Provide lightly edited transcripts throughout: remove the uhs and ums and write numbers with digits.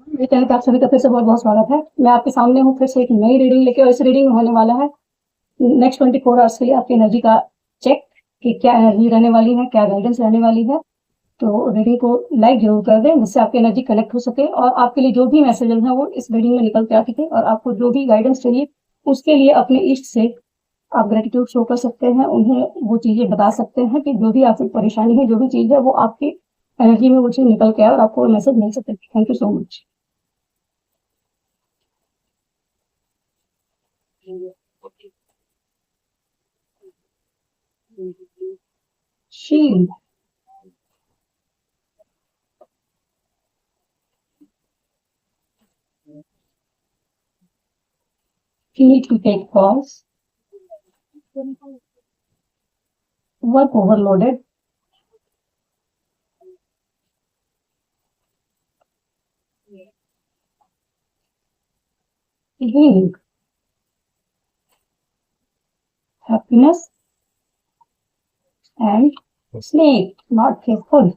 मेरे चैनल पे आप सभी का फिर से बहुत-बहुत स्वागत है। मैं आपके सामने हूँ फिर से एक नई रीडिंग लेके और इस रीडिंग में होने वाला है नेक्स्ट 24 आवर्स के लिए आपकी एनर्जी का चेक कि क्या एनर्जी रहने वाली है, क्या गाइडेंस रहने वाली है। तो रीडिंग को लाइक ज़रूर कर दें जिससे आपकी एनर्जी कनेक्ट हो सके और आपके लिए जो भी मैसेजेस हैं वो इस रीडिंग में निकल के आ सके और आपको जो भी गाइडेंस चाहिए उसके लिए अपने इष्ट से आप ग्रैटिट्यूड शो कर सकते हैं, उन्हें वो चीज़ें बता सकते हैं कि जो भी आपकी परेशानी है, जो भी चीज़ है वो आपकी एनर्जी में वो चीज़ निकल के आए और आपको मैसेज मिल सके। Thank you so much. Shield. You need to take pause. Work overloaded. Healing. Happiness. And snake. Not faithful.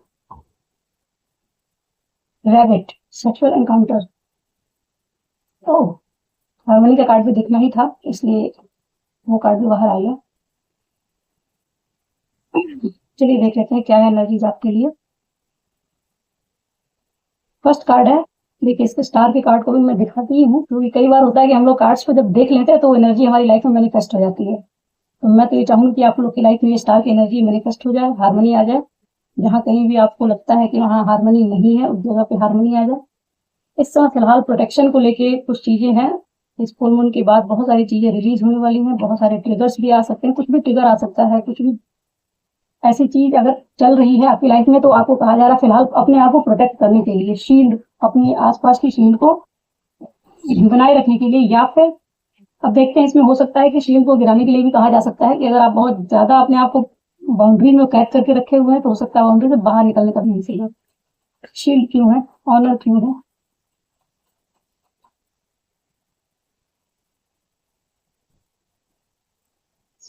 Rabbit. Sexual encounter. Oh, harmony का कार्ड भी दिखना ही था इसलिए वो कार्ड भी बाहर आ गया। चलिए देख लेते हैं क्या है एनर्जीज आपके लिए। फर्स्ट कार्ड है, देखिए इसके स्टार के कार्ड को भी मैं दिखाती हूँ क्योंकि कई बार होता है कि हम लोग कार्ड्स को जब देख लेते हैं तो एनर्जी हमारी लाइफ में मैनिफेस्ट हो जाती है। तो मैं तो ये चाहूंगी कि आप लोग की लाइफ में ये स्टार की एनर्जी मैनिफेस्ट हो जाए, हार्मनी आ जाए। जहाँ कहीं भी आपको लगता है कि वहाँ हार्मनी नहीं है उस जगह पे हार्मनी आ जाए। इस समय फिलहाल प्रोटेक्शन को लेके कुछ चीजें हैं। इस फुल मून के बाद बहुत सारी चीजें रिलीज होने वाली हैं, बहुत सारे ट्रिगर्स भी आ सकते हैं, कुछ भी ट्रिगर आ सकता है, कुछ भी ऐसी चीज अगर चल रही है आपकी लाइफ में तो आपको कहा जा रहा है फिलहाल अपने आप को प्रोटेक्ट करने के लिए, शील्ड अपनी आसपास की शील्ड को बनाए रखने के लिए, या फिर अब देखते हैं इसमें हो सकता है कि शील्ड को गिराने के लिए भी कहा जा सकता है कि अगर आप बहुत ज्यादा अपने आप को बाउंड्री में कैद करके रखे हुए हैं तो हो सकता है बाउंड्री से बाहर निकलने का भी नहीं। शील्ड क्यों है, ऑनर क्यों है,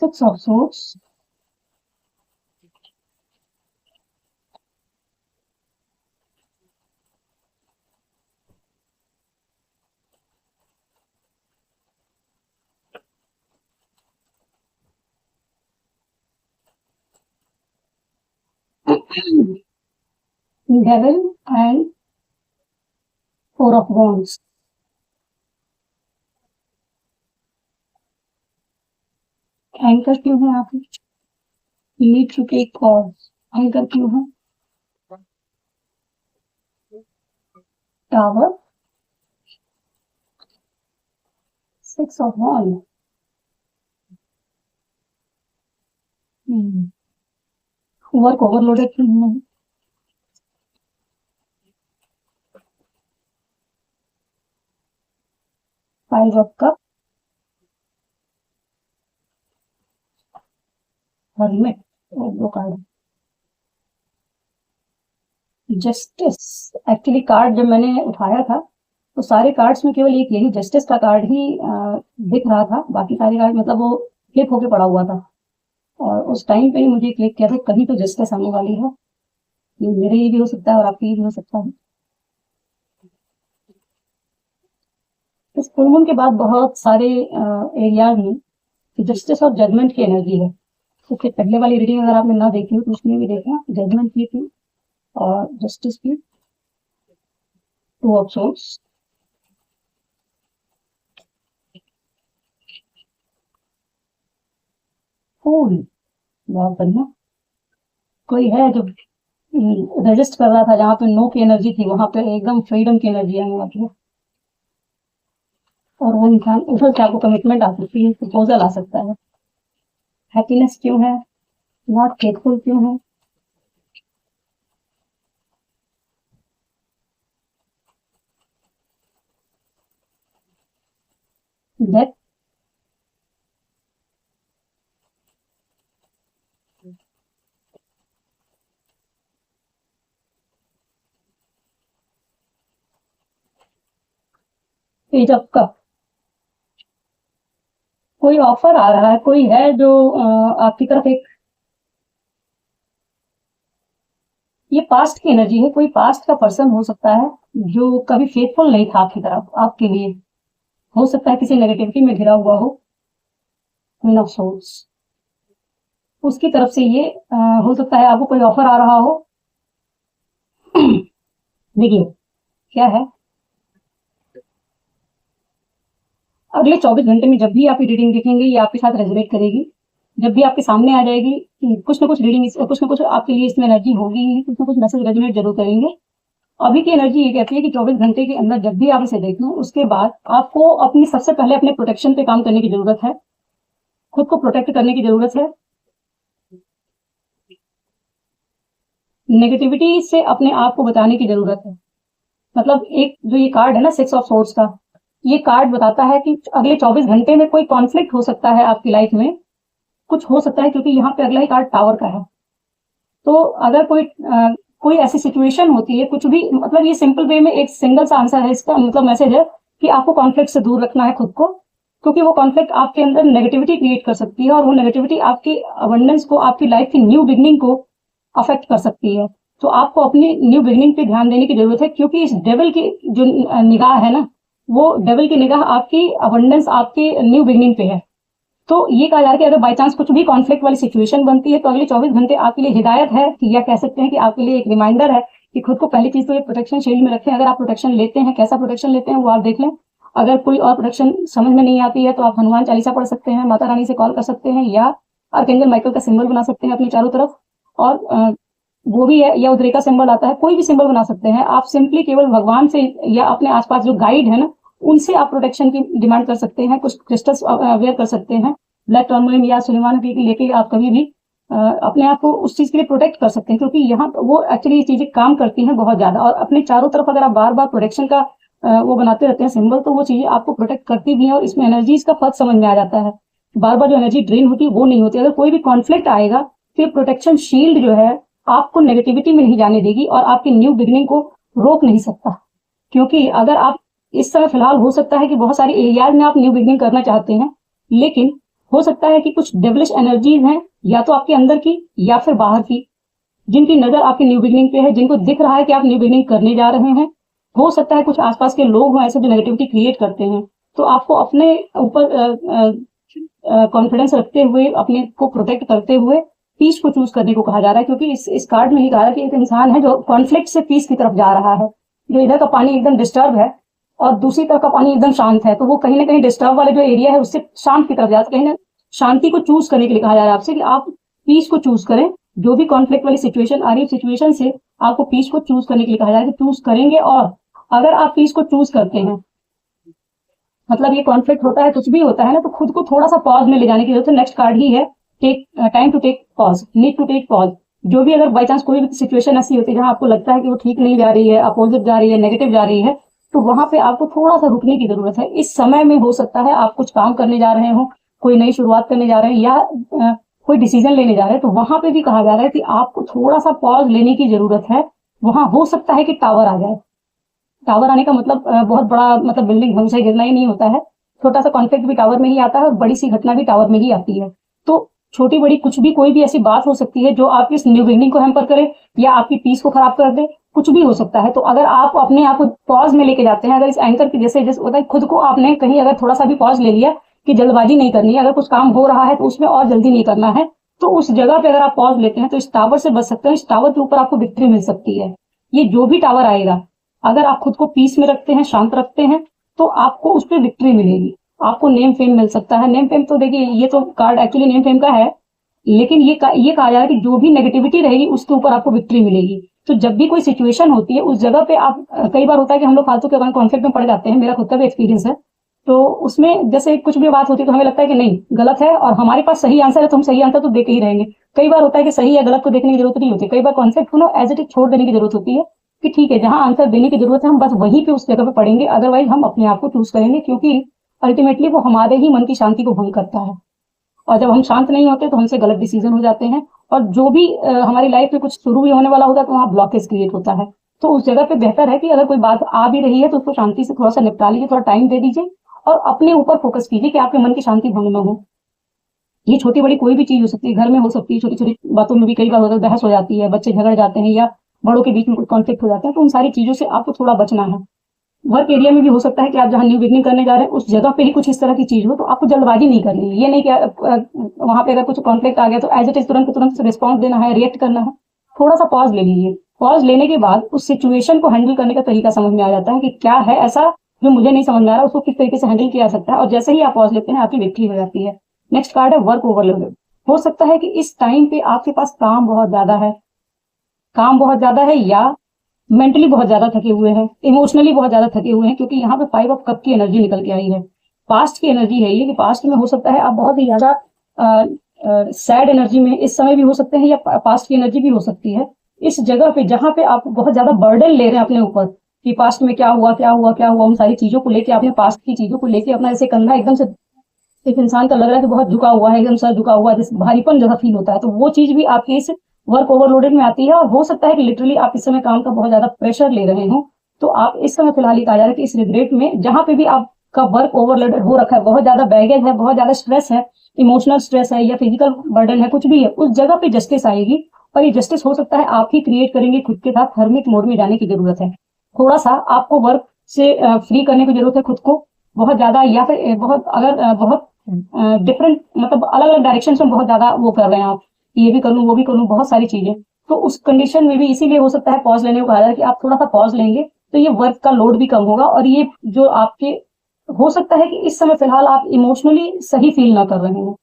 six of swords, devil and four of wands. Anchor क्यों है आप, need to take cause, anchor क्यों है, tower, six of wand, work overloaded क्यों है, फाइव ऑफ कप, हर्मिट और दो कार्ड। जस्टिस, एक्चुअली कार्ड जब मैंने उठाया था तो सारे कार्ड्स में केवल एक यही जस्टिस का कार्ड ही दिख रहा था, बाकी सारे कार्ड मतलब वो फ्लिप होके पड़ा हुआ था और उस टाइम पे ही मुझे क्लिक किया था कहीं तो जस्टिस आने वाली है। ये मेरे लिए भी हो सकता है और आपके लिए भी हो सकता है। इस फुल मून के बाद बहुत सारे एरियाज में जस्टिस और जजमेंट की एनर्जी है। उससे पहले वाली रीडिंग अगर आपने ना देखी हो तो उसमें भी देखा जजमेंट की थी और जस्टिस की, टू ऑफ सोर्ड्स, फूल, बहुत बढ़िया। कोई है जो रजिस्ट कर रहा था, जहाँ पे नो की एनर्जी थी वहां पे एकदम फ्रीडम की एनर्जी आने वाली है और वो इंसान उधर से आपको कमिटमेंट आ सकती है, प्रपोजल आ सकता है। हैप्पीनेस क्यों है, नॉट फेथफुल क्यों है, डेथ, पेज ऑफ कप। कोई ऑफर आ रहा है, कोई है जो आपकी तरफ एक, ये पास्ट की एनर्जी है, कोई पास्ट का पर्सन हो सकता है जो कभी फेथफुल नहीं था आपकी तरफ, आपके लिए, हो सकता है किसी नेगेटिविटी में घिरा हुआ हो, क्वीन ऑफ सोर्स, उसकी तरफ से ये हो सकता है आपको कोई ऑफर आ रहा हो। देखिए क्या है, अगले 24 घंटे में जब भी आप ये रीडिंग देखेंगे ये आपके साथ रेजोनेट करेगी। जब भी आपके सामने आ जाएगी कि कुछ ना कुछ रीडिंग, कुछ ना कुछ आपके लिए इसमें एनर्जी होगी, कुछ ना कुछ मैसेज रेजोनेट जरूर करेंगे। अभी की एनर्जी ये कहती है कि 24 घंटे के अंदर जब भी आप इसे देखें, उसके बाद आपको अपनी सबसे पहले अपने प्रोटेक्शन पे काम करने की जरूरत है, खुद को प्रोटेक्ट करने की जरूरत है, नेगेटिविटी से अपने आप को बचाने की जरूरत है। मतलब एक जो ये कार्ड है ना, 6 ऑफ सोर्ड्स का, ये कार्ड बताता है कि अगले 24 घंटे में कोई कॉन्फ्लिक्ट हो सकता है आपकी लाइफ में, कुछ हो सकता है, क्योंकि यहाँ पे अगला ही कार्ड टावर का है। तो अगर कोई ऐसी सिचुएशन होती है, कुछ भी, मतलब ये सिंपल वे में एक सिंगल सा आंसर है इसका, मतलब मैसेज है कि आपको कॉन्फ्लिक्ट से दूर रखना है खुद को, क्योंकि वो कॉन्फ्लिक्ट आपके अंदर नेगेटिविटी क्रिएट कर सकती है और वो नेगेटिविटी आपकी अबंडेंस को, आपकी लाइफ की न्यू बिगनिंग को अफेक्ट कर सकती है। तो आपको अपनी न्यू बिगनिंग पे ध्यान देने की जरूरत है, क्योंकि इस डेविल की जो निगाह है ना, वो डेविल की निगाह आपकी अबंडेंस, आपकी न्यू बिगनिंग पे है। तो ये कहा जा रहा है कि अगर बाई चांस कुछ भी कॉन्फ्लिक्ट वाली सिचुएशन बनती है तो अगले 24 घंटे आपके लिए हिदायत है, या कह सकते हैं कि आपके लिए एक रिमाइंडर है कि खुद को पहली चीज तो एक प्रोटेक्शन शील्ड में रखें। अगर आप प्रोटेक्शन लेते हैं, कैसा प्रोटेक्शन लेते हैं वो आप देख लें। अगर कोई और प्रोटेक्शन समझ में नहीं आती है तो आप हनुमान चालीसा पढ़ सकते हैं, माता रानी से कॉल कर सकते हैं, या आर्कएंजल माइकल का सिंबल बना सकते हैं अपनी चारों तरफ, और वो भी है, या उद्रेका सिंबल आता है, कोई भी सिंबल बना सकते हैं आप। सिंपली केवल भगवान से या अपने आसपास जो गाइड है ना, उनसे आप प्रोटेक्शन की डिमांड कर सकते हैं। कुछ क्रिस्टल्स वेयर कर सकते हैं, ब्लैक टर्मोलिन या सुलेमान की लेके आप कभी भी अपने आप को उस चीज के लिए प्रोटेक्ट कर सकते हैं, क्योंकि यहाँ वो एक्चुअली चीजें काम करती हैं बहुत ज्यादा। और अपने चारों तरफ अगर आप बार बार प्रोटेक्शन का वो बनाते रहते हैं सिंबल, तो वो चीजें आपको प्रोटेक्ट करती भी हैं, और इसमें एनर्जीज का फर्क समझ में आ जाता है। बार बार जो एनर्जी ड्रेन होती है वो नहीं होती। अगर कोई भी कॉन्फ्लिक्ट आएगा तो प्रोटेक्शन शील्ड जो है आपको नेगेटिविटी में नहीं जाने देगी और आपकी न्यू बिगनिंग को रोक नहीं सकता। क्योंकि अगर आप इस समय फिलहाल हो सकता है कि बहुत सारे एरियाज में आप न्यू बिगनिंग करना चाहते हैं, लेकिन हो सकता है कि कुछ डेविलिश एनर्जीज हैं, या तो आपके अंदर की या फिर बाहर की, जिनकी नजर आपकी न्यू बिगनिंग पे है, जिनको दिख रहा है कि आप न्यू बिगनिंग करने जा रहे हैं। हो सकता है कुछ आसपास के लोग हों ऐसे जो नेगेटिविटी क्रिएट करते हैं। तो आपको अपने ऊपर कॉन्फिडेंस रखते हुए, अपने को प्रोटेक्ट करते हुए पीस को चूज करने को कहा जा रहा है, क्योंकि इस कार्ड में ही कहा है कि एक इंसान है जो कॉन्फ्लिक्ट से पीस की तरफ जा रहा है। जो इधर का पानी एकदम डिस्टर्ब है और दूसरी तरफ का पानी एकदम शांत है, तो वो कहीं ना कहीं डिस्टर्ब वाले जो एरिया है उससे शांत की तरफ जाता है। कहीं ना शांति को चूज करने के लिए कहा जा रहा है आपसे कि आप पीस को चूज करें। जो भी कॉन्फ्लिक्ट वाली सिचुएशन आ रही है, सिचुएशन से आपको पीस को चूज करने के लिए कहा जा रहा है कि चूज करेंगे। और अगर आप पीस को चूज करते हैं, मतलब ये कॉन्फ्लिक्ट होता है, कुछ भी होता है ना, तो खुद को थोड़ा सा पॉज में ले जाने की जरूरत है। नेक्स्ट कार्ड ही है take time to take pause, need to take pause. जो भी अगर बाई चांस कोई भी सिचुएशन ऐसी होती है जहां आपको लगता है कि वो ठीक नहीं जा रही है, अपोजिट जा रही है, नेगेटिव जा रही है, तो वहां पे आपको थोड़ा सा रुकने की जरूरत है। इस समय में हो सकता है आप कुछ काम करने जा रहे हो, कोई नई शुरुआत करने जा रहे हैं, या कोई डिसीजन लेने जा रहे हैं, तो वहां पे भी कहा जा रहा है कि आपको थोड़ा सा पॉज लेने की जरूरत है। वहां हो सकता है कि टावर आ जाए। टावर आने का मतलब बहुत बड़ा, मतलब बिल्डिंग हमसे गिरना ही नहीं होता है। छोटा सा कॉन्फ्लिक्ट भी टावर में ही आता है और बड़ी सी घटना भी टावर में ही आती है। तो छोटी बड़ी कुछ भी, कोई भी ऐसी बात हो सकती है जो आपकी इस न्यू बिगनिंग को हैम्पर करे या आपकी पीस को खराब कर दे, कुछ भी हो सकता है। तो अगर आप अपने आप को पॉज में लेके जाते हैं, अगर इस एंकर की जैसे होता है, खुद को आपने कहीं अगर थोड़ा सा भी पॉज ले लिया कि जल्दबाजी नहीं करनी है, अगर कुछ काम हो रहा है तो उसमें और जल्दी नहीं करना है, तो उस जगह पे अगर आप पॉज लेते हैं तो इस टावर से बच सकते हैं। इस टावर के ऊपर आपको विक्ट्री मिल सकती है। ये जो भी टावर आएगा, अगर आप खुद को पीस में रखते हैं, शांत रखते हैं, तो आपको उस पर विक्ट्री मिलेगी। आपको नेम फेम मिल सकता है। नेम फेम तो देखिए, ये तो कार्ड एक्चुअली नेम फेम का है, लेकिन ये कहा जा रहा है कि जो भी नेगेटिविटी रहेगी उसके ऊपर आपको विक्ट्री मिलेगी। तो जब भी कोई सिचुएशन होती है उस जगह पे आप, कई बार होता है कि हम लोग फालतू के कॉन्फ्लिक्ट में पड़ जाते हैं, मेरा खुद का भी एक्सपीरियंस है। तो उसमें जैसे कुछ भी बात होती है तो हमें लगता है कि नहीं, गलत है और हमारे पास सही आंसर है, तो हम सही आंसर तो देके ही रहेंगे। कई बार होता है कि सही या गलत को देखने की जरूरत नहीं होती। कई बार कॉन्फ्लिक्ट को एज इट इज छोड़ देने की जरूरत होती है कि ठीक है, जहां आंसर देने की जरूरत है हम बस वहीं पे उस जगह पे पढ़ेंगे, अदरवाइज हम अपने आप को चूज करेंगे, क्योंकि अल्टीमेटली वो हमारे ही मन की शांति को भंग करता है। और जब हम शांत नहीं होते तो हमसे गलत डिसीजन हो जाते हैं, और जो भी हमारी लाइफ में कुछ शुरू भी होने वाला होता है तो वहाँ ब्लॉकेज क्रिएट होता है। तो उस जगह पे बेहतर है कि अगर कोई बात आ भी रही है तो उसको शांति से थोड़ा सा निपटा लीजिए, थोड़ा टाइम दे दीजिए और अपने ऊपर फोकस कीजिए कि आपके मन की शांति भंग न हो। ये छोटी बड़ी कोई भी चीज हो सकती है, घर में हो सकती है, छोटी छोटी बातों में भी कई बार होता है, बहस हो जाती है, बच्चे झगड़ जाते हैं, या बड़ों के बीच में कुछ कॉन्फ्लिक्ट हो जाता है, तो उन सारी चीजों से आपको थोड़ा बचना है। वर्क एरिया में भी हो सकता है कि आप जहाँ न्यू बिगनिंग करने जा रहे हैं उस जगह पे ही कुछ इस तरह की चीज हो, तो आपको जल्दबाजी नहीं करनी है। ये नहीं कि वहां पे अगर कुछ कॉन्फ्लिक्ट आ गया तो एज इट इज तुरंत रिस्पॉन्स देना है, रिएक्ट करना है। थोड़ा सा पॉज ले लीजिए। पॉज लेने के बाद उस सिचुएशन को हैंडल करने का तरीका समझ में आ जाता है कि क्या है ऐसा जो मुझे नहीं समझ में आ रहा, उसको किस तरीके से हैंडल किया जा सकता है, और जैसे ही आप पॉज लेते हैं आपकी विक्ट्री हो जाती है। नेक्स्ट कार्ड है वर्क ओवरलोड। हो सकता है कि इस टाइम पे आपके पास काम बहुत ज्यादा है या मेंटली बहुत ज्यादा थके हुए हैं, इमोशनली बहुत ज्यादा थके हुए हैं, क्योंकि यहाँ पे 5 ऑफ कप की एनर्जी निकल के आई है। पास्ट की एनर्जी है ये, कि पास्ट में हो सकता है आप बहुत ही ज्यादा सैड एनर्जी में इस समय भी हो सकते हैं, या पास्ट की एनर्जी भी हो सकती है इस जगह पे जहां पे आप बहुत ज्यादा बर्डन ले रहे हैं अपने ऊपर, कि पास्ट में क्या हुआ, उन सारी चीजों को लेके, आपने पास्ट की चीजों को लेके अपना ऐसे कंधा एकदम से, एक इंसान का लग रहा है कि बहुत झुका हुआ है, एकदम सर झुका हुआ है, जैसे भारीपन जैसा फील होता है, तो वो चीज भी आपकी इस वर्क ओवरलोडेड में आती है। और हो सकता है कि लिटरली आप इस समय काम का बहुत ज्यादा प्रेशर ले रहे हो, तो आप इस समय फिलहाल कहा जा रहा है कि इस रिग्रेट में जहां पे भी आपका वर्क ओवरलोडेड हो रखा है, बहुत ज्यादा बैगेज है, बहुत ज्यादा स्ट्रेस है, इमोशनल स्ट्रेस है या फिजिकल बर्डन है, कुछ भी है, उस जगह पे जस्टिस आएगी। और ये जस्टिस हो सकता है आप ही क्रिएट करेंगे खुद के साथ। हर्मिट मोड में जाने की जरूरत है, थोड़ा सा आपको वर्क से फ्री करने की जरूरत है खुद को बहुत ज्यादा, या फिर बहुत अगर बहुत डिफरेंट मतलब अलग अलग डायरेक्शन में बहुत ज्यादा वो कर रहे हैं आप, ये भी करूँ वो भी करूँ, बहुत सारी चीजें, तो उस कंडीशन में भी इसीलिए हो सकता है पॉज लेने को कहा जाए कि आप थोड़ा सा पॉज लेंगे तो ये वर्क का लोड भी कम होगा। और ये जो आपके हो सकता है कि इस समय फिलहाल आप इमोशनली सही फील ना कर रहे हैं,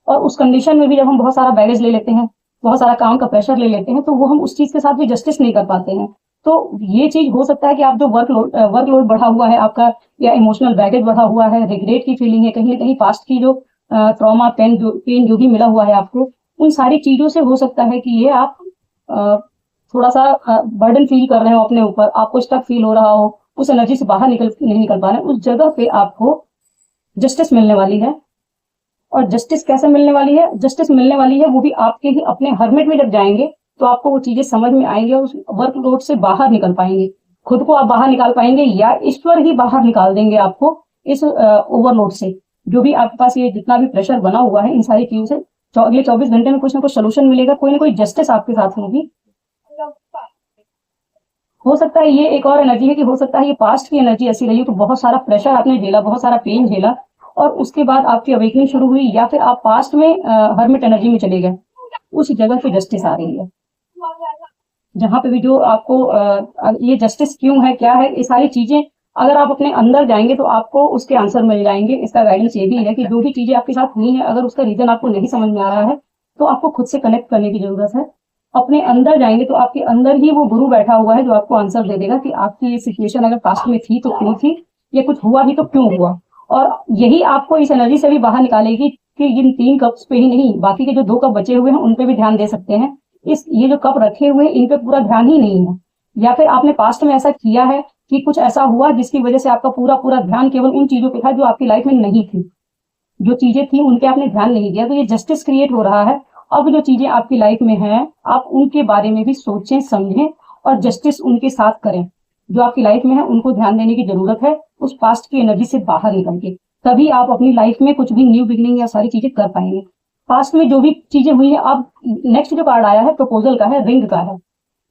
और उस कंडीशन में भी जब हम बहुत सारा बैगेज ले लेते हैं, बहुत सारा काम का प्रेशर ले लेते हैं, तो वो हम उस चीज के साथ भी जस्टिस नहीं कर पाते हैं। तो ये चीज हो सकता है कि आप जो वर्कलोड बढ़ा हुआ है आपका, या इमोशनल बैगेज बढ़ा हुआ है, रिग्रेट की फीलिंग है, कहीं ना कहीं पास्ट की जो ट्रॉमा पेन जो भी मिला हुआ है आपको, उन सारी चीजों से हो सकता है कि ये आप थोड़ा सा बर्डन फील कर रहे हो अपने ऊपर, आपको स्टक फील हो रहा हो, उस एनर्जी से बाहर नहीं निकल पा रहे हैं। उस जगह पे आपको जस्टिस मिलने वाली है। और जस्टिस कैसे मिलने वाली है? जस्टिस मिलने वाली है वो भी आपके ही अपने हर्मिट में जब जाएंगे तो आपको वो चीजें समझ में आएंगे और उस वर्कलोड से बाहर निकल पाएंगे, खुद को आप बाहर निकाल पाएंगे, या ईश्वर ही बाहर निकाल देंगे आपको इस ओवरलोड से। जो भी आपके पास ये जितना भी प्रेशर बना हुआ है इन सारी चीजों से, अगले 24 घंटे में कुछ ना कुछ सोल्यूशन मिलेगा, कोई ना कोई जस्टिस आपके साथ होगी। हो सकता है ये एक और एनर्जी है कि हो सकता है ये पास्ट की एनर्जी ऐसी रही हो कि बहुत सारा प्रेशर आपने झेला, बहुत सारा पेन झेला, और उसके बाद आपकी अवेकनिंग शुरू हुई, या फिर आप पास्ट में हर्मिट एनर्जी में चले गए, उस जगह पे जस्टिस आ रही है। जहां पे भी जो आपको ये जस्टिस क्यों है, क्या है, ये सारी चीजें अगर आप अपने अंदर जाएंगे तो आपको उसके आंसर मिल जाएंगे। इसका गाइडेंस ये भी है कि जो भी चीजें आपके साथ हुई है, अगर उसका रीजन आपको नहीं समझ में आ रहा है तो आपको खुद से कनेक्ट करने की जरूरत है। अपने अंदर जाएंगे तो आपके अंदर ही वो गुरु बैठा हुआ है जो आपको आंसर दे देगा कि आपकी ये सिचुएशन अगर पास्ट में थी तो क्यों थी, ये कुछ हुआ भी तो क्यों हुआ। और यही आपको इस एनर्जी से भी बाहर निकालेगी कि इन 3 कप्स पे ही नहीं, बाकी के जो 2 कप बचे हुए हैं उन पे भी ध्यान दे सकते हैं। ये जो कप रखे हुए हैं इन पे पूरा ध्यान ही नहीं है, या फिर आपने पास्ट में ऐसा किया है कि कुछ ऐसा हुआ जिसकी वजह से आपका पूरा ध्यान केवल उन चीजों पे था जो आपकी लाइफ में नहीं थी, जो चीजें थी उन पे आपने ध्यान नहीं दिया। तो ये जस्टिस क्रिएट हो रहा है। अब जो चीजें आपकी लाइफ में हैं आप उनके बारे में भी सोचें, समझें और जस्टिस उनके साथ करें। जो आपकी लाइफ में है उनको ध्यान देने की जरूरत है उस पास्ट की एनर्जी से बाहर निकल के, तभी आप अपनी लाइफ में कुछ भी न्यू बिगनिंग या सारी चीजें कर पाएंगे। पास्ट में जो भी चीजें हुई है, अब नेक्स्ट जो कार्ड आया है प्रपोजल का है, रिंग का है।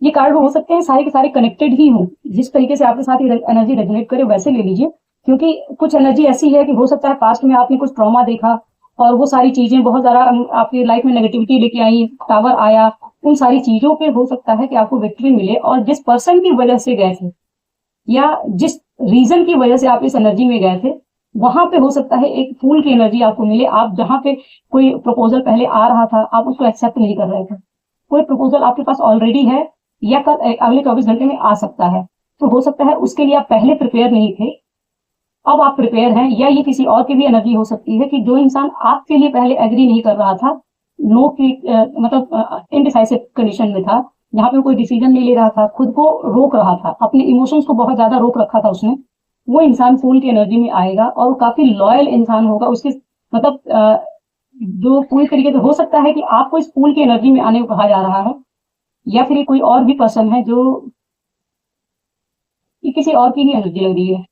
ये कार्ड हो सकते हैं सारे के सारे कनेक्टेड ही हो, जिस तरीके से आपके साथ एनर्जी रेजोनेट करे वैसे ले लीजिए, क्योंकि कुछ एनर्जी ऐसी है कि हो सकता है पास्ट में आपने कुछ ट्रॉमा देखा और वो सारी चीजें बहुत ज्यादा आपकी लाइफ में नेगेटिविटी लेके आई, टावर आया, उन सारी चीजों पे हो सकता है कि आपको विक्ट्री मिले। और जिस पर्सन की वजह से गए थे या जिस रीजन की वजह से आप इस एनर्जी में गए थे, वहां पे हो सकता है एक फूल की एनर्जी आपको मिले। आप जहां पे कोई प्रपोजल पहले आ रहा था आप उसको एक्सेप्ट नहीं कर रहे थे, कोई प्रपोजल आपके पास ऑलरेडी है या कल अगले 24 घंटे में आ सकता है, तो हो सकता है उसके लिए आप पहले प्रिपेयर नहीं थे, अब आप प्रिपेयर हैं। या ये किसी और की भी एनर्जी हो सकती है कि जो इंसान आपके लिए पहले एग्री नहीं कर रहा था, नो की मतलब इनडिसाइसिव कंडीशन में था, जहां पे कोई डिसीजन नहीं ले रहा था, खुद को रोक रहा था, अपने इमोशंस को बहुत ज्यादा रोक रखा था उसने, वो इंसान फूल की एनर्जी में आएगा और काफी लॉयल इंसान होगा। उसके मतलब जो पूरी तरीके से हो सकता है कि आपको इस फूल की एनर्जी में आने को कहा जा रहा है, या फिर ये कोई और भी पर्सन है जो किसी और की ही एनर्जी लग रही है।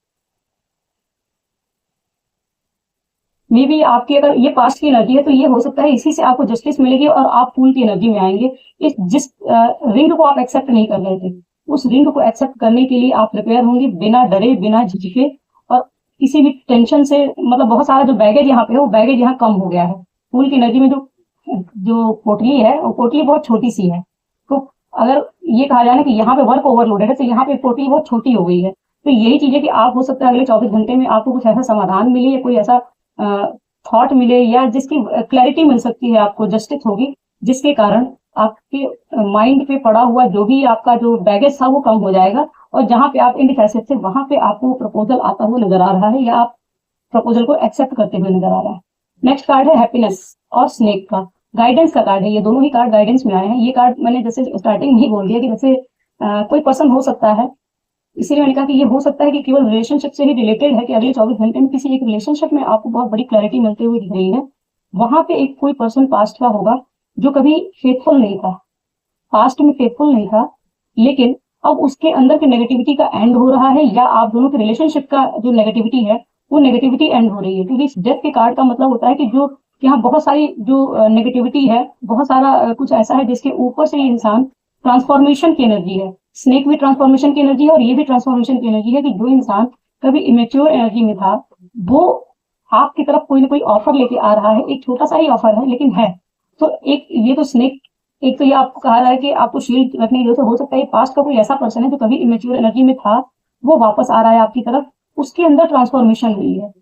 मे बी आपकी अगर ये पास्ट की एनर्जी है तो ये हो सकता है इसी से आपको जस्टिस मिलेगी और आप फूल की एनर्जी में आएंगे। इस जिस रिंग को आप एक्सेप्ट नहीं कर रहे थे, उस रिंग को एक्सेप्ट करने के लिए आप प्रिपेयर होंगे बिना डरे, बिना झिझके और किसी भी टेंशन से। मतलब बहुत सारा जो बैगेज यहाँ पे है वो बैगेज यहाँ कम हो गया है। फूल की एनर्जी में जो जो पोटली है वो पोटली बहुत छोटी सी है। तो अगर ये कहा जाए ना कि यहाँ पे वर्क ओवरलोडेड है तो यहाँ पे पोटली बहुत छोटी हो गई है। तो यही चीज है कि आप हो सकता है अगले 24 घंटे में आपको कुछ ऐसा समाधान मिले या कोई ऐसा थॉट मिले या जिसकी क्लैरिटी मिल सकती है, आपको जस्टिस होगी, जिसके कारण आपके माइंड पे पड़ा हुआ जो भी आपका जो बैगेज था वो कम हो जाएगा। और जहां पे आप इंडिफेसिव थे वहां पे आपको प्रपोजल आता हुआ नजर आ रहा है या आप प्रपोजल को एक्सेप्ट करते हुए नजर आ रहा है। नेक्स्ट कार्ड है हैप्पीनेस और स्नेक का, गाइडेंस का कार्ड है। ये दोनों ही कार्ड गाइडेंस में आए हैं। ये कार्ड मैंने जैसे स्टार्टिंग में ही बोल दिया कि जैसे कोई पर्सन हो सकता है, इसीलिए मैंने कहा कि ये हो सकता है कि केवल रिलेशनशिप से ही रिलेटेड है कि अगले 24 घंटे में किसी एक रिलेशनशिप में आपको बहुत बड़ी क्लैरिटी मिलते हुए दिख रही है। वहां पे एक कोई पर्सन पास्ट का होगा जो कभी फेथफुल नहीं था, पास्ट में फेथफुल नहीं था, लेकिन अब उसके अंदर की नेगेटिविटी का एंड हो रहा है या आप दोनों के रिलेशनशिप का जो नेगेटिविटी है वो नेगेटिविटी एंड हो रही है। क्योंकि इस डेथ के कार्ड का मतलब होता है कि जो यहाँ बहुत सारी जो नेगेटिविटी है, बहुत सारा कुछ ऐसा है जिसके ऊपर से ये इंसान ट्रांसफॉर्मेशन की एनर्जी है। स्नेक भी ट्रांसफॉर्मेशन की एनर्जी है और ये भी ट्रांसफॉर्मेशन की एनर्जी है कि जो इंसान कभी इमेच्योर एनर्जी में था वो आपकी तरफ कोई ना कोई ऑफर लेके आ रहा है। एक छोटा सा ही ऑफर है लेकिन है। तो एक ये तो स्नेक, एक तो ये आपको कहा रहा है कि आपको शील्ड रखने की जरूरत है। हो सकता है पास्ट का कोई ऐसा पर्सन है जो कभी इमेच्योर एनर्जी में था, वो वापस आ रहा है आपकी तरफ, उसके अंदर ट्रांसफॉर्मेशन हुई है।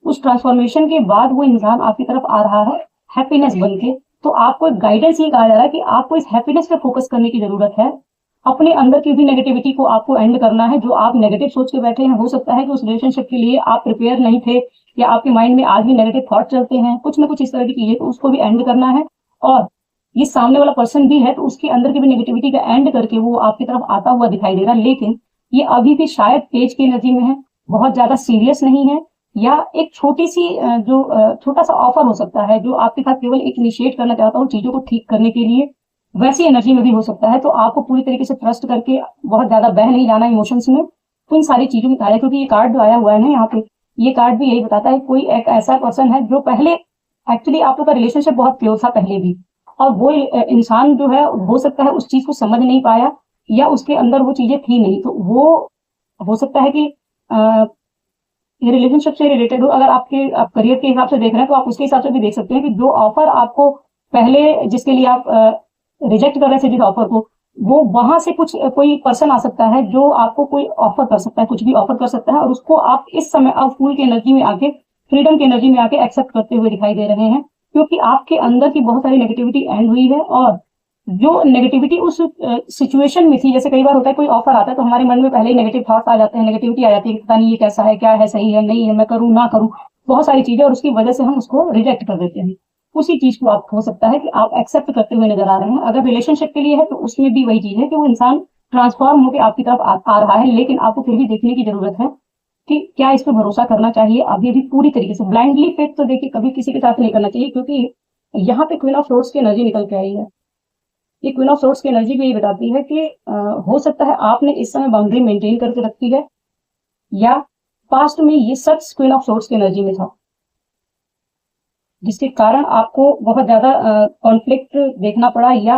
उस ट्रांसफॉर्मेशन के बाद वो इंसान आपकी तरफ आ रहा है हैप्पीनेस बन के। तो आपको एक गाइडेंस ये कहा जा रहा है कि आपको इस हैप्पीनेस पे फोकस करने की जरूरत है। अपने अंदर की भी नेगेटिविटी को आपको एंड करना है। जो आप नेगेटिव सोच के बैठे हैं, हो सकता है कि उस रिलेशनशिप के लिए आप प्रिपेयर नहीं थे या आपके माइंड में आज भी नेगेटिव थॉट चलते हैं, कुछ ना कुछ इस तरह की चीजें, तो उसको भी एंड करना है। और ये सामने वाला पर्सन भी है तो उसके अंदर की भी नेगेटिविटी का एंड करके वो आपकी तरफ आता हुआ दिखाई दे रहा है। लेकिन ये अभी भी शायद पेज की एनर्जी में है, बहुत ज्यादा सीरियस नहीं है, या एक छोटी सी जो छोटा सा ऑफर हो सकता है जो आपके साथ केवल एक इनिशिएट करना चाहता हूँ चीजों को ठीक करने के लिए, वैसी एनर्जी में भी हो सकता है। तो आपको पूरी तरीके से ट्रस्ट करके बहुत ज्यादा बह नहीं जाना इमोशंस में, उन सारी चीजों में आया। क्योंकि ये कार्ड जो आया हुआ है ना यहाँ पे, ये कार्ड भी यही बताता है कोई एक ऐसा पर्सन है जो पहले एक्चुअली आप लोग का रिलेशनशिप बहुत प्योर था पहले भी, और वो इंसान जो है हो सकता है उस चीज को समझ नहीं पाया या उसके अंदर वो चीजें थी नहीं। तो वो हो सकता है कि ये रिलेशनशिप से रिलेटेड हो। अगर आपके आप करियर के हिसाब से देख रहे हैं तो आप उसके हिसाब से भी देख सकते हैं कि जो ऑफर आपको पहले जिसके लिए आप रिजेक्ट कर रहे थे जिस ऑफर को, वो वहां से कुछ कोई पर्सन आ सकता है जो आपको कोई ऑफर कर सकता है, कुछ भी ऑफर कर सकता है, और उसको आप इस समय अब फूल की एनर्जी में आके, फ्रीडम की एनर्जी में आके एक्सेप्ट करते हुए दिखाई दे रहे हैं। क्योंकि आपके अंदर की बहुत सारी नेगेटिविटी एंड हुई है और जो नेगेटिविटी उस सिचुएशन में थी, जैसे कई बार होता है कोई ऑफर आता है तो हमारे मन में पहले ही नेगेटिव थॉट्स आ जाते हैं, नेगेटिविटी आ जाती है, पता नहीं ये कैसा है, क्या है, सही है, नहीं है, मैं करूँ ना करूँ, बहुत सारी चीजें, और उसकी वजह से हम उसको रिजेक्ट कर देते हैं। उसी चीज को आप हो सकता है कि आप एक्सेप्ट करते हुए नजर आ रहे हैं। अगर रिलेशनशिप के लिए है तो उसमें भी वही चीज है कि वो इंसान ट्रांसफॉर्म होकर आपकी तरफ आ रहा है, लेकिन आपको फिर भी देखने की जरूरत है कि क्या इस पर भरोसा करना चाहिए। अभी भी पूरी तरीके से ब्लाइंडली फेथ तो देखिए कभी किसी के साथ नहीं करना चाहिए, क्योंकि यहाँ पे क्वीन ऑफ सोर्ड्स की एनर्जी निकल के आई है। ये क्वीन ऑफ सोर्ड्स की एनर्जी भी ये बताती है कि हो सकता है आपने इस समय बाउंड्री मेंटेन करके रखी है, या पास्ट में ये शख्स क्वीन ऑफ सोर्ड्स की एनर्जी में था, जिसके कारण आपको बहुत ज्यादा कॉन्फ्लिक्ट देखना पड़ा, या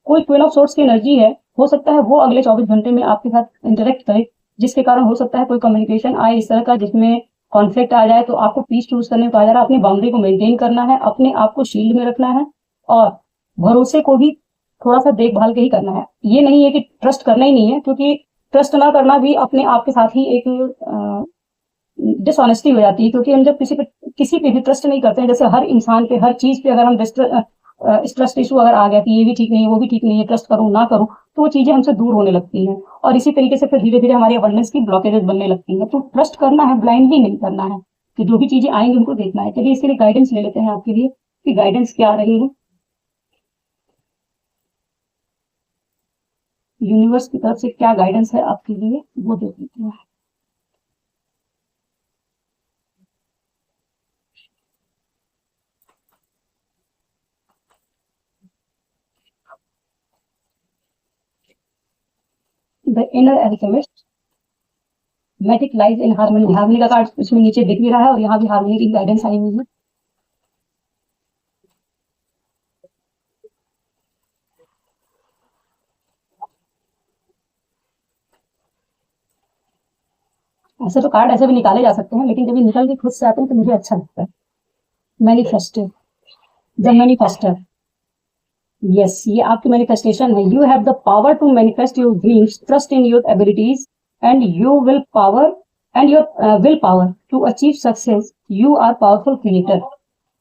कोई क्वीन ऑफ सोर्ड्स की एनर्जी है, हो सकता है वो अगले 24 घंटे में आपके साथ इंटरेक्ट करे, जिसके कारण हो सकता है कोई कम्युनिकेशन आए इस तरह का जिसमें कॉन्फ्लिक्ट आ जाए। तो आपको पीस चूज करने को आ जा रहा है, अपनी बाउंड्री को मेंटेन करना है, अपने आप को शील्ड में रखना है, और भरोसे को भी थोड़ा सा देखभाल के ही करना है। ये नहीं है कि ट्रस्ट करना ही नहीं है, क्योंकि ट्रस्ट ना करना भी अपने आप के साथ ही एक डिसऑनेस्टी हो जाती है। क्योंकि हम जब किसी पे भी ट्रस्ट नहीं करते हैं, जैसे हर इंसान पे, हर चीज पे अगर हम ट्रस्ट इशू अगर आ गया कि ये भी ठीक नहीं है, वो भी ठीक नहीं है, ट्रस्ट करूं ना करूं, तो वो चीजें हमसे दूर होने लगती हैं, और इसी तरीके से फिर धीरे धीरे हमारी अबंडेंस की ब्लॉकेजेस बनने लगती हैं। तो ट्रस्ट करना है, ब्लाइंडली नहीं करना है, कि जो भी चीजें आएंगी उनको देखना है। चलिए इसके लिए गाइडेंस ले लेते हैं आपके लिए कि गाइडेंस क्या आ रही है यूनिवर्स की तरफ से, क्या गाइडेंस है आपके लिए, वो देख लेते हैं। The inner alchemist, magic lies in harmony, harmony का कार्ड इसमें नीचे दिख भी रहा है और यहाँ भी हार्मनी की गाइडेंस आई हुई है। ऐसे तो कार्ड ऐसे भी निकाले जा सकते हैं, लेकिन जब ये निकल के खुद से आते हैं तो मुझे अच्छा लगता है। मैनिफेस्टर, द मैनिफेस्टर, यस, ये आपकी मैनिफेस्टेशन है। You have the power to manifest your dreams, trust in your abilities and you will power and your will power to achieve success. You are powerful creator.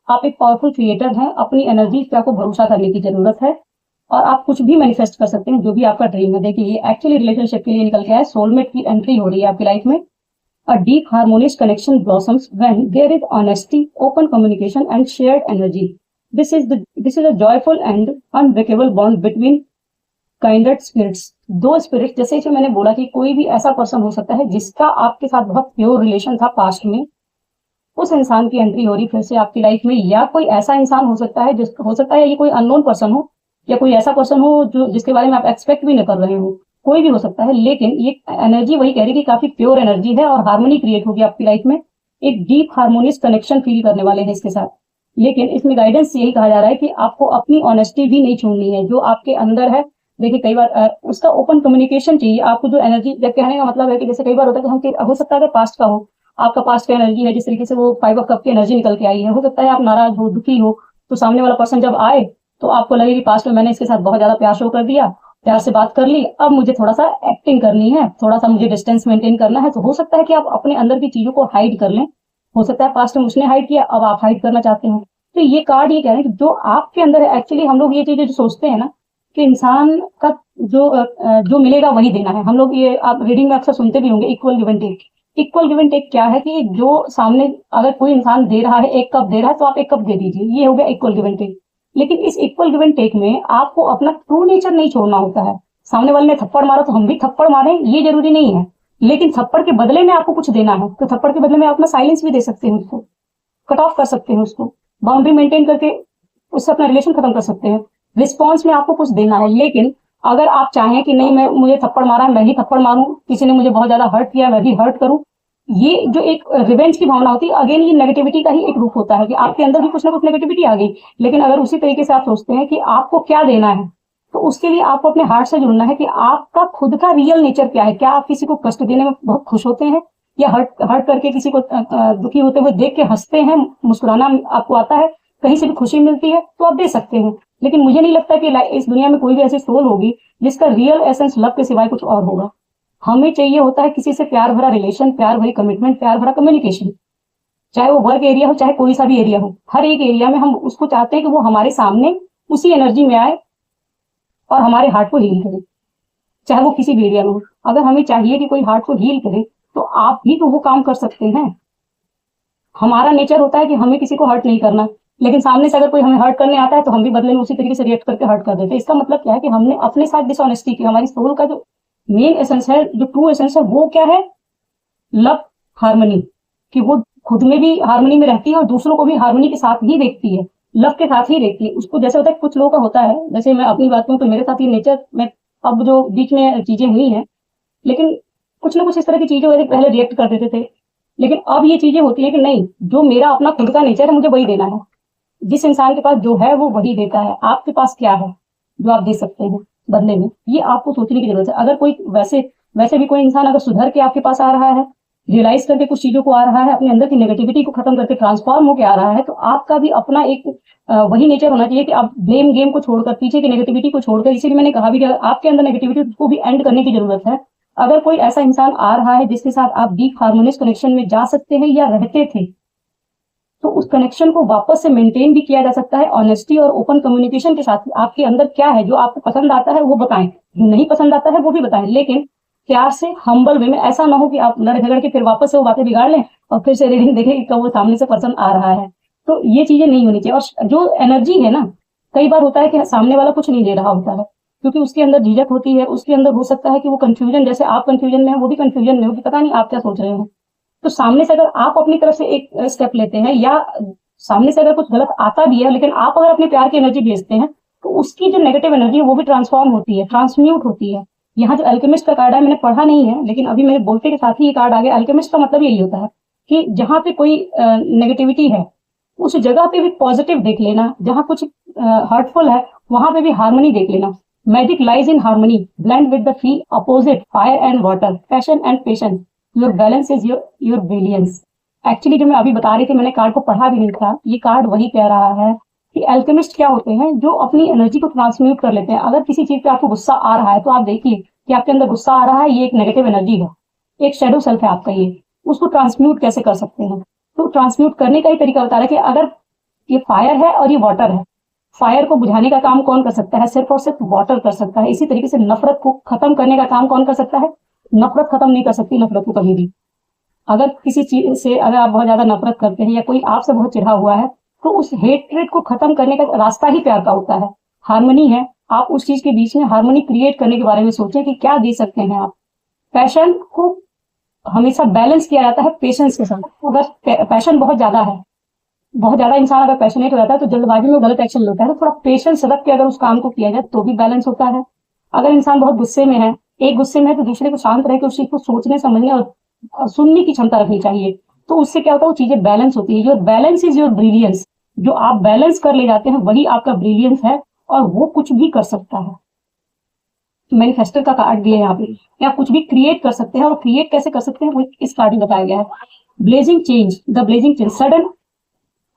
आप एक powerful creator हैं। अपनी energy पे आपको भरोसा करने की जरूरत है और आप कुछ भी मैनिफेस्ट कर सकते हैं, जो भी आपका ड्रीम है। देखिए, ये एक्चुअली रिलेशनशिप के लिए निकल के आया, सोलमेट की एंट्री हो रही है आपकी लाइफ में। A deep harmonious connection blossoms when there is honesty, open communication, and shared energy. This is a joyful and unbreakable bond between kindred spirits. दो स्पिरिट, जैसे कि मैंने बोला कि कोई भी ऐसा पर्सन हो सकता है जिसका आपके साथ बहुत प्योर रिलेशन था पास्ट में, उस इंसान की एंट्री हो रही फिर से आपकी लाइफ में। या कोई ऐसा इंसान हो सकता है हो सकता है ये कोई अननोन पर्सन हो, या कोई ऐसा पर्सन हो जो जिसके बारे में आप एक्सपेक्ट भी नहीं कर रहे हो, कोई भी हो सकता है। लेकिन ये एनर्जी वही कह रही है कि काफी प्योर एनर्जी है और हार्मनी क्रिएट होगी आपकी लाइफ में। एक डीप हार्मोनियस कनेक्शन फील करने वाले हैं इसके साथ। लेकिन इसमें गाइडेंस यही कहा जा रहा है कि आपको अपनी ऑनेस्टी भी नहीं छोड़नी है, जो आपके अंदर है। देखिए, कई बार उसका ओपन कम्युनिकेशन चाहिए आपको। जो एनर्जी, जब कहने का मतलब है कि जैसे कई बार होता है कि हम, हो सकता है पास्ट का हो, आपका पास्ट का एनर्जी है, जिस तरीके से वो 5 ऑफ कप की एनर्जी निकल के आई है, हो सकता है आप नाराज हो, दुखी हो, तो सामने वाला पर्सन जब आए तो आपको लगे कि पास्ट में मैंने इसके साथ बहुत ज्यादा प्यार शो कर दिया, प्यार से बात कर ली, अब मुझे थोड़ा सा एक्टिंग करनी है, थोड़ा सा मुझे डिस्टेंस मेंटेन करना है। तो हो सकता है कि आप अपने अंदर की चीजों को हाइड कर लें। हो सकता है पास्ट में उसने हाइड किया, अब आप हाइड करना चाहते हैं। तो ये कार्ड ये कह रहे हैं कि जो आपके अंदर है, एक्चुअली हम लोग ये चीजें जो सोचते हैं ना कि इंसान का जो मिलेगा वही देना है। हम लोग ये आप रीडिंग में अक्सर सुनते भी होंगे, equal give and take. Equal give and take क्या है कि जो सामने अगर कोई इंसान दे रहा है, 1 कप दे रहा है, तो आप 1 कप दे दीजिए, ये हो गया इक्वल गिव एंड टेक। लेकिन इस इक्वल गिव एंड टेक में आपको अपना ट्रू नेचर नहीं छोड़ना होता है। सामने वाले ने थप्पड़ मारा तो हम भी थप्पड़ मारें, ये जरूरी नहीं है। लेकिन थप्पड़ के बदले में आपको कुछ देना है, तो थप्पड़ के बदले में आप अपना साइलेंस भी दे सकते हैं, उसको कट ऑफ कर सकते हैं, उसको बाउंड्री मेंटेन करके उससे अपना रिलेशन खत्म कर सकते हैं। रिस्पॉन्स में आपको कुछ देना है। लेकिन अगर आप चाहें कि नहीं, मुझे थप्पड़ मारा है, मैं ही थप्पड़ मारूं, किसी ने मुझे बहुत ज्यादा हर्ट किया, मैं भी हर्ट करूं, ये जो एक रिवेंज की भावना होती है, अगेन ये नेगेटिविटी का ही एक रूप होता है कि आपके अंदर भी कुछ ना कुछ नेगेटिविटी आ गई। लेकिन अगर उसी तरीके से आप सोचते हैं कि आपको क्या देना है, तो उसके लिए आपको अपने हार्ट से जुड़ना है कि आपका खुद का रियल नेचर क्या है। क्या आप किसी को कष्ट देने में बहुत खुश होते हैं, या हर्ट करके किसी को दुखी होते हुए देख के हंसते हैं, मुस्कुराना आपको आता है, कहीं से भी खुशी मिलती है तो आप दे सकते हैं। लेकिन मुझे नहीं लगता कि इस दुनिया में कोई भी ऐसी सोल होगी जिसका रियल एसेंस लव के सिवाय कुछ और होगा। हमें चाहिए होता है किसी से प्यार भरा रिलेशन, प्यार भरी कमिटमेंट, प्यार भरा कम्युनिकेशन। चाहे वो वर्क एरिया हो, चाहे कोई सा भी एरिया हो, हर एक एरिया में हम उसको चाहते हैं कि वो हमारे सामने उसी एनर्जी में आए और हमारे हार्ट को हील करे, चाहे वो किसी भी एरिया में हो। अगर हमें चाहिए कि कोई हार्ट को हील करे, तो आप भी तो वो काम कर सकते हैं। हमारा नेचर होता है कि हमें किसी को हर्ट नहीं करना, लेकिन सामने से अगर कोई हमें हर्ट करने आता है तो हम भी बदले में उसी तरीके से रिएक्ट करके हर्ट कर देते हैं। इसका मतलब क्या है कि हमने अपने साथ डिसऑनेस्टी की। हमारी सोल का जो मेन एसेंस है, जो ट्रू एसेंस है, वो क्या है? लव, हार्मनी, कि वो खुद में भी हार्मनी में रहती है और दूसरों को भी हार्मनी के साथ ही देखती है, लव के साथ ही देखती है। उसको जैसे होता है, कुछ लोगों का होता है, जैसे मैं अपनी बात करूं तो मेरे साथ ये नेचर में, अब जो बीच में चीजें हुई हैं, लेकिन कुछ ना कुछ इस तरह की चीजें पहले रिएक्ट कर देते थे, लेकिन अब ये चीजें होती है कि नहीं, जो मेरा अपना खुद का नेचर है मुझे वही देना है। जिस इंसान के पास जो है वो वही देता है। आपके पास क्या है जो आप दे सकते हैं बदले में, ये आपको सोचने की जरूरत है। अगर कोई वैसे भी कोई इंसान अगर सुधर के आपके पास आ रहा है, रियलाइज करके कुछ चीजों को आ रहा है, अपने अंदर की नेगेटिविटी को खत्म करके ट्रांसफॉर्म होकर आ रहा है, तो आपका भी अपना एक वही नेचर होना चाहिए कि आप ब्लेम गेम को छोड़कर, पीछे की नेगेटिविटी को छोड़कर, इसीलिए मैंने कहा भी कि आपके अंदर नेगेटिविटी को भी एंड करने की जरूरत है। अगर कोई ऐसा इंसान आ रहा है जिसके साथ आप डीप हार्मोनियस कनेक्शन में जा सकते हैं या रहते थे, तो उस कनेक्शन को वापस से मेंटेन भी किया जा सकता है ऑनेस्टी और ओपन कम्युनिकेशन के साथ। आपके अंदर क्या है, जो आपको पसंद आता है वो बताएं, जो नहीं पसंद आता है वो भी बताएं, लेकिन प्यार से, हम्बल वे में। ऐसा ना हो कि आप लड़ झगड़ के फिर वापस से वो बातें बिगाड़ लें और फिर से रीडिंग देखें कि कब वो सामने से पर्सन आ रहा है। तो ये चीजें नहीं होनी चाहिए। और जो एनर्जी है ना, कई बार होता है कि सामने वाला कुछ नहीं दे रहा होता है, क्योंकि उसके अंदर झिझक होती है, उसके अंदर हो सकता है कि वो कंफ्यूजन, जैसे आप कंफ्यूजन में है वो भी कंफ्यूजन में हो कि पता नहीं आप क्या सोच रहे हो। तो सामने से अगर आप अपनी तरफ से एक स्टेप लेते हैं, या सामने से अगर कुछ गलत आता भी है, लेकिन आप अगर अपने प्यार की एनर्जी भेजते हैं, तो उसकी जो नेगेटिव एनर्जी है वो भी ट्रांसफॉर्म होती है, ट्रांसम्यूट होती है। यहाँ जो अल्केमिस्ट का कार्ड है मैंने पढ़ा नहीं है, लेकिन अभी मेरे बोलते के साथ ही ये कार्ड आ गया। अल्केमिस्ट का मतलब यही होता है कि जहाँ पे कोई नेगेटिविटी है उस जगह पे भी पॉजिटिव देख लेना, जहाँ कुछ हर्टफुल है वहां पे भी हार्मनी देख लेना। Magic lies in harmony, blend with the feel opposite, fire and water, passion and patience, your balance is your brilliance. Actually जो मैं अभी बता रही थी, मैंने कार्ड को पढ़ा भी नहीं था, ये कार्ड वही कह रहा है कि अल्केमिस्ट क्या होते हैं, जो अपनी एनर्जी को ट्रांसम्यूट कर लेते हैं। अगर किसी चीज पे आपको गुस्सा आ रहा है तो आप देखिए कि आपके अंदर गुस्सा आ रहा है, ये एक नेगेटिव एनर्जी है, एक शेडो सेल्फ है आपका, ये उसको ट्रांसम्यूट कैसे कर सकते हैं। तो ट्रांसम्यूट करने का ही तरीका बता रहा है कि अगर ये फायर है और ये वाटर है, फायर को बुझाने का काम कौन कर सकता है, सिर्फ और सिर्फ वाटर कर सकता है। इसी तरीके से नफरत को खत्म करने का काम कौन कर सकता है, नफरत खत्म नहीं कर सकती नफरत को कभी भी। अगर किसी चीज से अगर आप बहुत ज्यादा नफरत करते हैं या कोई आपसे बहुत चिढ़ा हुआ है, तो उस हेट्रेड को खत्म करने का रास्ता ही प्यार का होता है, हार्मनी है। आप उस चीज के बीच में हार्मनी क्रिएट करने के बारे में सोचें कि क्या दे सकते हैं आप। पैशन को हमेशा बैलेंस किया जाता है पेशेंस के साथ। अगर पैशन बहुत ज्यादा इंसान अगर पैशनेट हो जाता है तो जल्दबाजी में गलत एक्शन लेता है, तो थोड़ा पेशेंस रख के अगर उस काम को किया जाए तो भी बैलेंस होता है। अगर इंसान बहुत गुस्से में है, एक गुस्से में है तो दूसरे को शांत रह के उस चीज को सोचने समझने और सुनने की क्षमता रखनी चाहिए, तो उससे क्या होता है, वो चीजें बैलेंस होती है। Your balance is your brilliance. जो आप बैलेंस कर ले जाते हैं वही आपका ब्रिलियंस है, और वो कुछ भी कर सकता है। मैनिफेस्टर का कार्ड दिया है यहाँ पे कि आप कुछ भी क्रिएट कर सकते हैं, और क्रिएट कैसे कर सकते हैं वो इस कार्ड में बताया गया है। Blazing change, the blazing change, sudden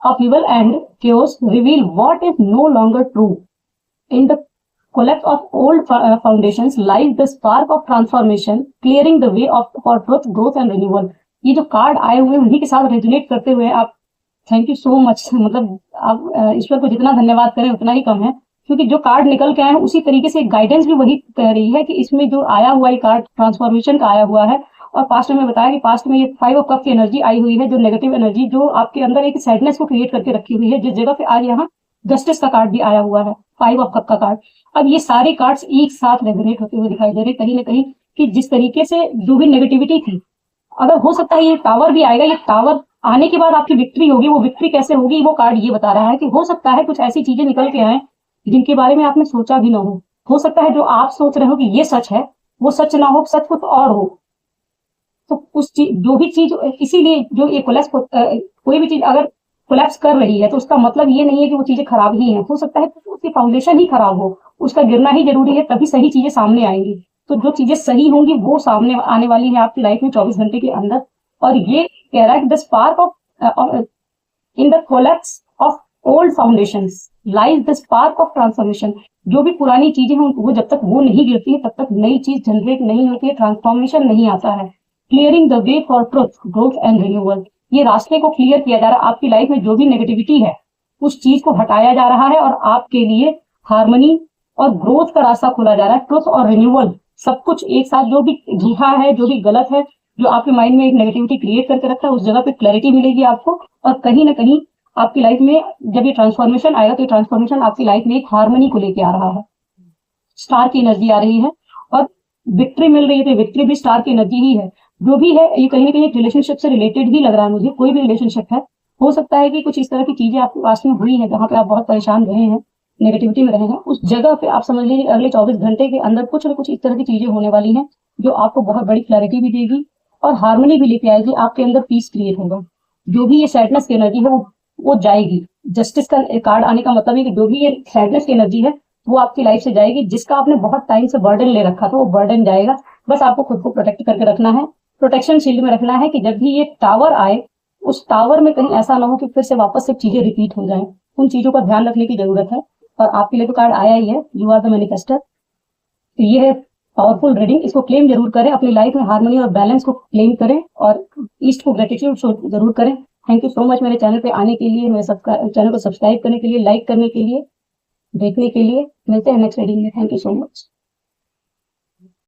upheaval and chaos reveal what is no longer true. In the collapse of old foundations lies the spark of transformation, clearing the way for truth, growth and renewal. ये जो card आए हुए उन्हीं के साथ resonate करते हुए आप थैंक यू सो मच, मतलब आप ईश्वर को जितना धन्यवाद करें उतना ही कम है, क्योंकि जो कार्ड निकल के आए हैं उसी तरीके से गाइडेंस भी वही कह रही है कि इसमें जो आया हुआ ये कार्ड ट्रांसफॉर्मेशन का आया हुआ है। और पास्ट में बताया कि पास्ट में ये 5 ऑफ कप की एनर्जी आई हुई है, जो नेगेटिव एनर्जी जो आपके अंदर एक सैडनेस को क्रिएट करके रखी हुई है, जिस जगह पे आज यहाँ जस्टिस का कार्ड भी आया हुआ है, 5 ऑफ कप का कार्ड। अब ये सारे कार्ड्स एक साथ रेजोनेट होते हुए दिखाई दे रहे कहीं ना कहीं, कि जिस तरीके से जो भी नेगेटिविटी थी, अगर हो सकता है ये टावर भी आएगा, ये टावर आने के बाद आपकी विक्ट्री होगी। वो विक्ट्री कैसे होगी वो कार्ड ये बता रहा है कि हो सकता है कुछ ऐसी चीजें निकल के आए जिनके बारे में आपने सोचा भी ना हो सकता है जो आप सोच रहे हो कि ये सच है वो सच ना हो, सच कुछ और हो। तो उस चीज जो भी चीज, इसीलिए जो ये कोलैप्स कोई भी चीज अगर कोलैप्स कर रही है तो उसका मतलब ये नहीं है कि वो चीजें खराब ही हैं। हो सकता है कि उसकी फाउंडेशन ही खराब हो, उसका गिरना ही जरूरी है, तभी सही चीजें सामने आएंगी। तो जो चीजें सही होंगी वो सामने आने वाली है आपकी लाइफ में 24 घंटे के अंदर। और ये कह रहा है कि the spark of in the collapse of old foundations lies the spark of transformation. जो भी पुरानी चीजें हैं वो जब तक वो नहीं गिरती है तब तक नई चीज जनरेट नहीं होती है, ट्रांसफॉर्मेशन नहीं आता है। Clearing the way for truth, growth and renewal. ये रास्ते को क्लियर किया जा रहा है, आपकी लाइफ में जो भी नेगेटिविटी है उस चीज को हटाया जा रहा है और आपके लिए हार्मनी और ग्रोथ का रास्ता खोला जा रहा है। ट्रुथ और रिन्यूअल सब कुछ एक साथ, जो भी झूठा है जो भी गलत है जो आपके माइंड में एक नेगेटिविटी क्रिएट करके रखा है उस जगह पे क्लैरिटी मिलेगी आपको। और कहीं ना कहीं आपकी लाइफ में जब ये ट्रांसफॉर्मेशन आएगा तो ये ट्रांसफॉर्मेशन आपकी लाइफ में एक हार्मनी को लेके आ रहा है, स्टार की एनर्जी आ रही है और विक्ट्री मिल रही है, तो विक्ट्री भी स्टार की एनर्जी ही है। जो भी है ये कहीं ना कहीं एक रिलेशनशिप से रिलेटेड ही लग रहा है मुझे, कोई भी रिलेशनशिप है। हो सकता है कि कुछ इस तरह की चीजें आपके पास में हुई है जहाँ पे आप बहुत परेशान रहे हैं, नेगेटिविटी में रहे हैं, उस जगह पे आप समझ लीजिए अगले 24 घंटे के अंदर कुछ ना कुछ इस तरह की चीजें होने वाली हैं जो आपको बहुत बड़ी क्लैरिटी भी देगी और हार्मनी भी लेके आएगी। आपके अंदर पीस क्रिएट होगा, जो भी ये सैडनेस की एनर्जी है वो जाएगी। जस्टिस का कार्ड आने का मतलब है कि जो भी ये सैडनेस की एनर्जी है वो आपकी लाइफ से जाएगी, जिसका आपने बहुत टाइम से बर्डन ले रखा था वो बर्डन जाएगा। बस आपको खुद को प्रोटेक्ट करके रखना है, प्रोटेक्शन शील्ड में रखना है कि जब भी ये टावर आए उस टावर में कहीं ऐसा ना हो कि फिर से वापस से चीजें रिपीट हो जाएं। उन चीजों का ध्यान रखने की जरूरत है। और आपके लिए तो कार्ड आया ही है, यू आर द मैनिफेस्टर। तो ये है पावरफुल रीडिंग, इसको क्लेम जरूर करें, अपनी लाइफ में हार्मनी और बैलेंस को क्लेम करें और ईस्ट को ग्रेटिट्यूड जरूर करें। थैंक यू सो मच मेरे चैनल पे आने के लिए, मेरे चैनल को सब्सक्राइब करने के लिए, लाइक करने के लिए, देखने के लिए। मिलते हैं नेक्स्ट रीडिंग में। Thank you so much.